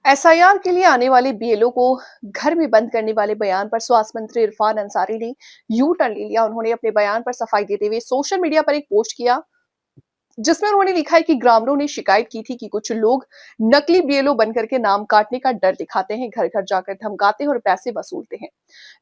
SIR के लिए आने वाले बीएलओ को घर में बंद करने वाले बयान पर स्वास्थ्य मंत्री इरफान अंसारी ने यू टर्न ले लिया। उन्होंने अपने बयान पर सफाई देते हुए सोशल मीडिया पर एक पोस्ट किया जिसमें उन्होंने लिखा है कि ग्रामीणों ने शिकायत की थी कि कुछ लोग नकली बीएलओ बनकर के नाम काटने का डर दिखाते हैं, घर घर जाकर धमकाते हैं और पैसे वसूलते हैं।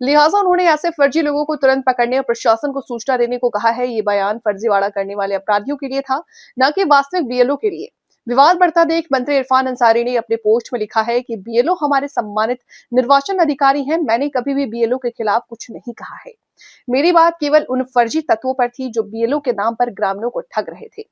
लिहाजा उन्होंने ऐसे फर्जी लोगों को तुरंत पकड़ने और प्रशासन को सूचना देने को कहा है। ये बयान फर्जीवाड़ा करने वाले अपराधियों के लिए था, न कि वास्तविक बीएलओ के लिए। विवाद बढ़ता देख मंत्री इरफान अंसारी ने अपने पोस्ट में लिखा है कि बीएलओ हमारे सम्मानित निर्वाचन अधिकारी हैं। मैंने कभी भी बीएलओ के खिलाफ कुछ नहीं कहा है। मेरी बात केवल उन फर्जी तत्वों पर थी जो बीएलओ के नाम पर ग्रामीणों को ठग रहे थे।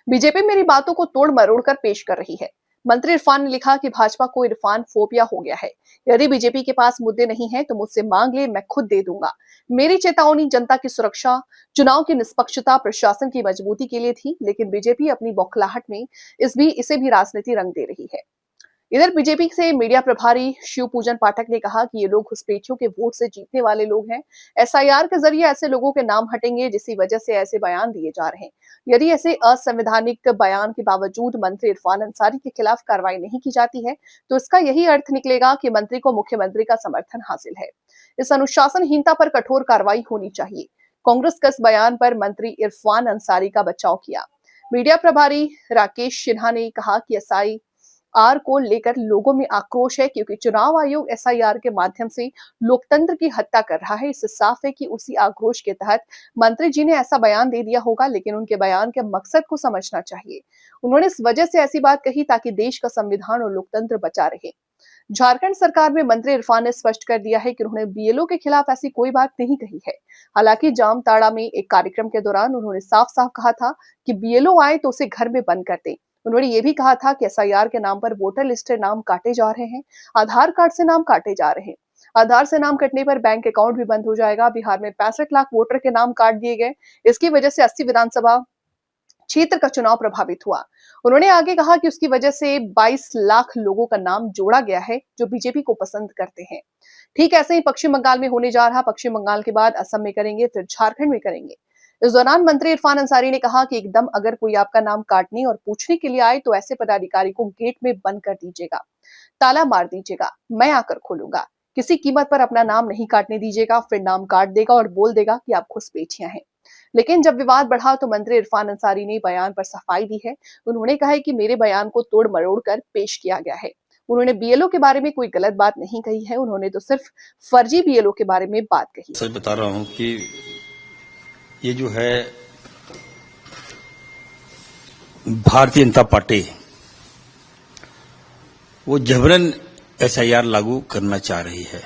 बीजेपी मेरी बातों को तोड़ मरोड़ कर पेश कर रही है। मंत्री इरफान ने लिखा कि भाजपा को इरफान फोबिया हो गया है। यदि बीजेपी के पास मुद्दे नहीं है तो मुझसे मांग ले, मैं खुद दे दूंगा। मेरी चेतावनी जनता की सुरक्षा, चुनाव की निष्पक्षता, प्रशासन की मजबूती के लिए थी, लेकिन बीजेपी अपनी बौखलाहट में इसे भी राजनीति रंग दे रही है। इधर बीजेपी से मीडिया प्रभारी शिव पूजन पाठक ने कहा कि ये लोग घुसपैठियों के वोट से जीतने वाले लोग हैं। एसआईआर के जरिए ऐसे लोगों के नाम हटेंगे जिसकी वजह से ऐसे बयान दिए जा रहे हैं। यदि ऐसे असंवैधानिक बयान के बावजूद मंत्री इरफान अंसारी के खिलाफ कार्रवाई नहीं की जाती है तो इसका यही अर्थ निकलेगा कि मंत्री को मुख्यमंत्री का समर्थन हासिल है। इस अनुशासनहीनता पर कठोर कार्रवाई होनी चाहिए। कांग्रेस का इस बयान पर मंत्री इरफान अंसारी का बचाव किया। मीडिया प्रभारी राकेश सिन्हा ने कहा कि एसआईआर को लेकर लोगों में आक्रोश है क्योंकि चुनाव आयोग एसआईआर के माध्यम से लोकतंत्र की हत्या कर रहा है। इससे साफ है कि उसी आक्रोश के तहत मंत्री जी ने ऐसा बयान दे दिया होगा, लेकिन उनके बयान के मकसद को समझना चाहिए। उन्होंने इस वजह से ऐसी बात कही ताकि देश का संविधान और लोकतंत्र बचा रहे। झारखंड सरकार में मंत्री इरफान ने स्पष्ट कर दिया है कि उन्होंने बीएलओ के खिलाफ ऐसी कोई बात नहीं कही है। हालांकि जामताड़ा में एक कार्यक्रम के दौरान उन्होंने साफ साफ कहा था कि बीएलओ आए तो उसे घर में बंद कर दें। उन्होंने ये भी कहा था कि एसआईआर के नाम पर वोटर लिस्ट से नाम काटे जा रहे हैं, आधार कार्ड से नाम काटे जा रहे हैं। आधार से नाम कटने पर बैंक अकाउंट भी बंद हो जाएगा। बिहार में 65 लाख वोटर के नाम काट दिए गए। इसकी वजह से 80 विधानसभा क्षेत्र का चुनाव प्रभावित हुआ। उन्होंने आगे कहा कि उसकी वजह से 22 लाख लोगों का नाम जोड़ा गया है जो बीजेपी को पसंद करते हैं। ठीक ऐसे ही पश्चिम बंगाल में होने जा रहा। पश्चिम बंगाल के बाद असम में करेंगे, फिर झारखंड में करेंगे। इस दौरान मंत्री इरफान अंसारी ने कहा कि एकदम अगर कोई आपका नाम काटने और पूछने के लिए आए तो ऐसे पदाधिकारी को गेट में बंद कर दीजिएगा, ताला मार दीजिएगा, मैं आकर खोलूंगा। किसी कीमत पर अपना नाम नहीं काटने दीजिएगा। फिर नाम काट देगा और बोल देगा कि आप घुसपैठियां हैं। लेकिन जब विवाद बढ़ा तो मंत्री इरफान अंसारी ने बयान पर सफाई दी है। उन्होंने कहा है कि मेरे बयान को तोड़ मरोड़ कर पेश किया गया है। उन्होंने बीएलओ के बारे में कोई गलत बात नहीं कही है। उन्होंने तो सिर्फ फर्जी बीएलओ के बारे में बात कही। सच बता रहा हूं कि ये जो है भारतीय जनता पार्टी वो जबरन एसआईआर लागू करना चाह रही है।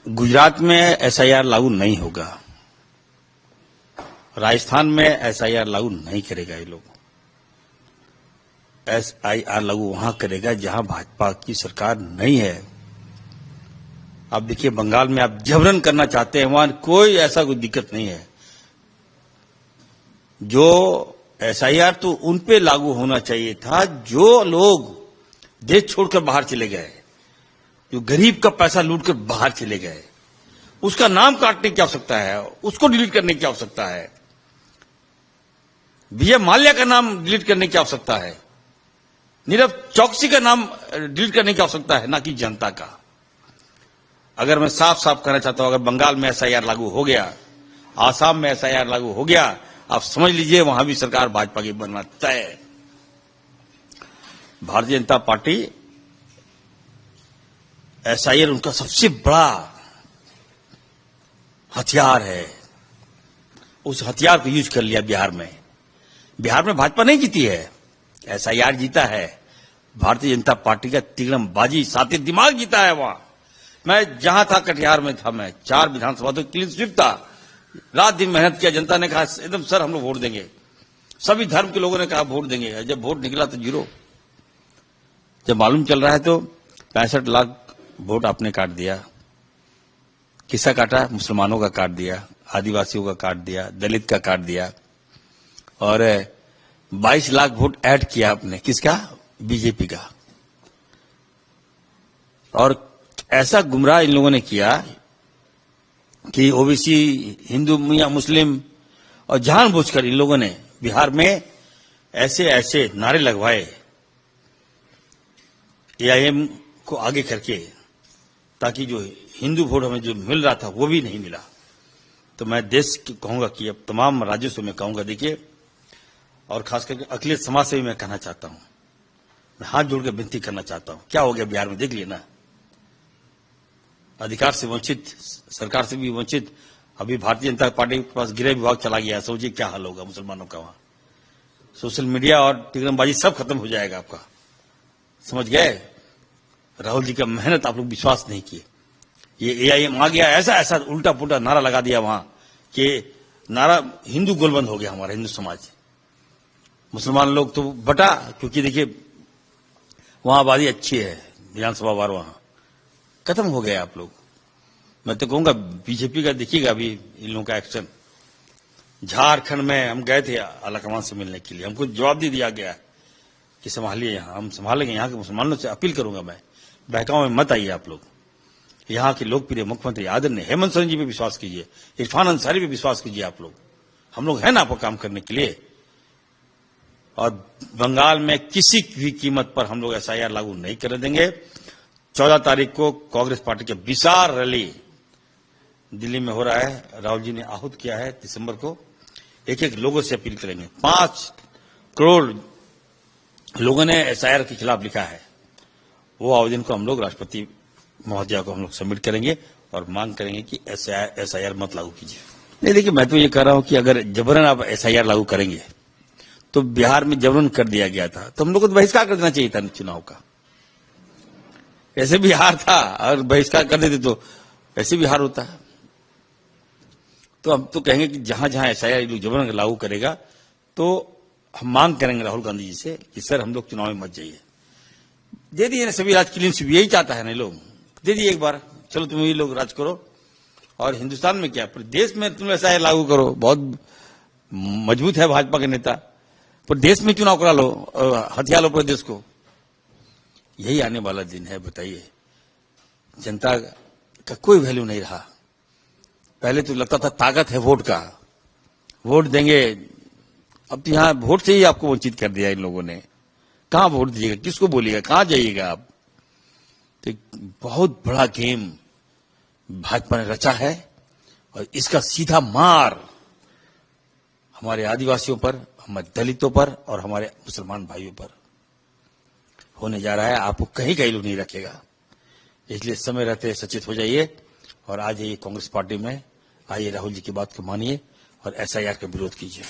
गुजरात में एसआईआर लागू नहीं होगा, राजस्थान में एसआईआर लागू नहीं करेगा। ये लोग एसआईआर लागू वहां करेगा जहां भाजपा की सरकार नहीं है। आप देखिए बंगाल में आप जबरन करना चाहते हैं, वहां कोई ऐसा कोई दिक्कत नहीं है। जो एसआईआर तो उन पे लागू होना चाहिए था जो लोग देश छोड़कर बाहर चले गए, जो गरीब का पैसा लूटकर बाहर चले गए। उसका नाम काटने की आवश्यकता है, उसको डिलीट करने की आवश्यकता है। विजय माल्या का नाम डिलीट करने की आवश्यकता है, नीरव चौकसी का नाम डिलीट करने की आवश्यकता है, ना कि जनता का। अगर मैं साफ साफ कहना चाहता हूं, अगर बंगाल में एसआईआर लागू हो गया, आसाम में एसआईआर लागू हो गया, आप समझ लीजिए वहां भी सरकार भाजपा की बनना तय है। भारतीय जनता पार्टी एसआईआर उनका सबसे बड़ा हथियार है। उस हथियार को यूज कर लिया बिहार में। बिहार में भाजपा नहीं जीती है, एसआईआर जीता है। भारतीय जनता पार्टी का तिगड़मबाजी साथी दिमाग जीता है वहां। मैं जहां था कटिहार में था, मैं 4 विधानसभा तो क्लीन स्वीप था। रात दिन मेहनत किया। जनता ने कहा एकदम सर हम लोग वोट देंगे। सभी धर्म के लोगों ने कहा वोट देंगे। जब वोट निकला तो 0। जब मालूम चल रहा है तो 65 लाख वोट आपने काट दिया। किसका काटा? मुसलमानों का काट दिया, आदिवासियों का काट दिया, दलित का काट दिया, और 22 लाख वोट ऐड किया आपने। किसका? बीजेपी का। और ऐसा गुमराह इन लोगों ने किया कि ओबीसी, हिंदू या मुस्लिम, और जानबूझकर इन लोगों ने बिहार में ऐसे ऐसे नारे लगवाए एआईएम को आगे करके, ताकि जो हिंदू वोट हमें जो मिल रहा था वो भी नहीं मिला। तो मैं देश को कहूंगा कि अब तमाम राज्यों से मैं कहूंगा, देखिए, और खास करके अखिलेश समाज से भी मैं कहना चाहता हूं, मैं हाथ जोड़कर विनती करना चाहता हूं। क्या हो गया बिहार में, देख लिए ना, अधिकार से वंचित, सरकार से भी वंचित। अभी भारतीय जनता पार्टी के पास गृह विभाग चला गया, सोचिए क्या हाल होगा मुसलमानों का वहां। सोशल मीडिया और तिगड़मबाजी सब खत्म हो जाएगा आपका, समझ गए। राहुल जी का मेहनत आप लोग विश्वास नहीं किए। ये एआईएम आ गया, ऐसा ऐसा उल्टा पुल्टा नारा लगा दिया वहां कि नारा हिंदू गोलबंद हो गया हमारा हिंदू समाज। मुसलमान लोग तो बटा, क्योंकि देखिए वहां आबादी अच्छी है, विधानसभा वार वहां खत्म हो गए आप लोग। मैं तो कहूंगा बीजेपी का देखिएगा अभी इन लोगों का एक्शन। झारखंड में हम गए थे आलाकमान से मिलने के लिए, हमको जवाब दे दिया गया कि संभालिए, यहाँ हम संभालेंगे। यहाँ के मुसलमानों से अपील करूंगा मैं, बहकाओं में मत आइए आप लोग। यहाँ के लोकप्रिय मुख्यमंत्री आदरणीय हेमंत सोरेन जी पे विश्वास कीजिए, इरफान अंसारी पे विश्वास कीजिए आप लोग। हम लोग हैं ना आपको काम करने के लिए। और बंगाल में किसी भी कीमत पर हम लोग एसआईआर लागू नहीं करने देंगे। 14 तारीख को कांग्रेस पार्टी के विशाल रैली दिल्ली में हो रहा है, राहुल जी ने आहूत किया है दिसंबर को। एक एक लोगों से अपील करेंगे। 5 करोड़ लोगों ने एसआईआर के खिलाफ लिखा है, वो आवेदन को हम लोग राष्ट्रपति महोदया को हम लोग सबमिट करेंगे और मांग करेंगे कि एसआईआर मत लागू कीजिए। नहीं, देखिए, मैं तो ये कह रहा हूं कि अगर जबरन आप एसआईआर लागू करेंगे, तो बिहार में जबरन कर दिया गया था, तो हम लोग को तो बहिष्कार कर देना चाहिए था चुनाव का। ऐसे भी हार था, और बहिष्कार कर देते तो ऐसे भी हार होता है। तो हम तो कहेंगे कि जहां जहां एसआईआर जबरन लागू करेगा, तो हम मांग करेंगे राहुल गांधी जी से कि सर हम लोग चुनाव में मत जाइए। दे दिए ना सभी राज क्लीन स्वीप, यही चाहता है ना लोग, दे दिए एक बार, चलो तुम ये लोग राज करो। और हिंदुस्तान में क्या, पूरे देश में तुम एसआईआर लागू करो, बहुत मजबूत है भाजपा के नेता, पर देश में चुनाव करा लो, हथियार लो पूरे देश को। यही आने वाला दिन है। बताइए, जनता का कोई वैल्यू नहीं रहा। पहले तो लगता था ताकत है वोट का, वोट देंगे। अब तो यहां वोट से ही आपको वंचित कर दिया इन लोगों ने। कहां वोट दीजिएगा, किसको बोलिएगा, कहां जाइएगा आप। तो बहुत बड़ा गेम भाजपा ने रचा है, और इसका सीधा मार हमारे आदिवासियों पर, हमारे दलितों पर और हमारे मुसलमान भाइयों पर होने जा रहा है। आपको कहीं का इल्लू नहीं रखेगा। इसलिए समय रहते सचेत हो जाइए और आ जाइए कांग्रेस पार्टी में, आइए राहुल जी की बात को मानिए और एसआईआर का विरोध कीजिए।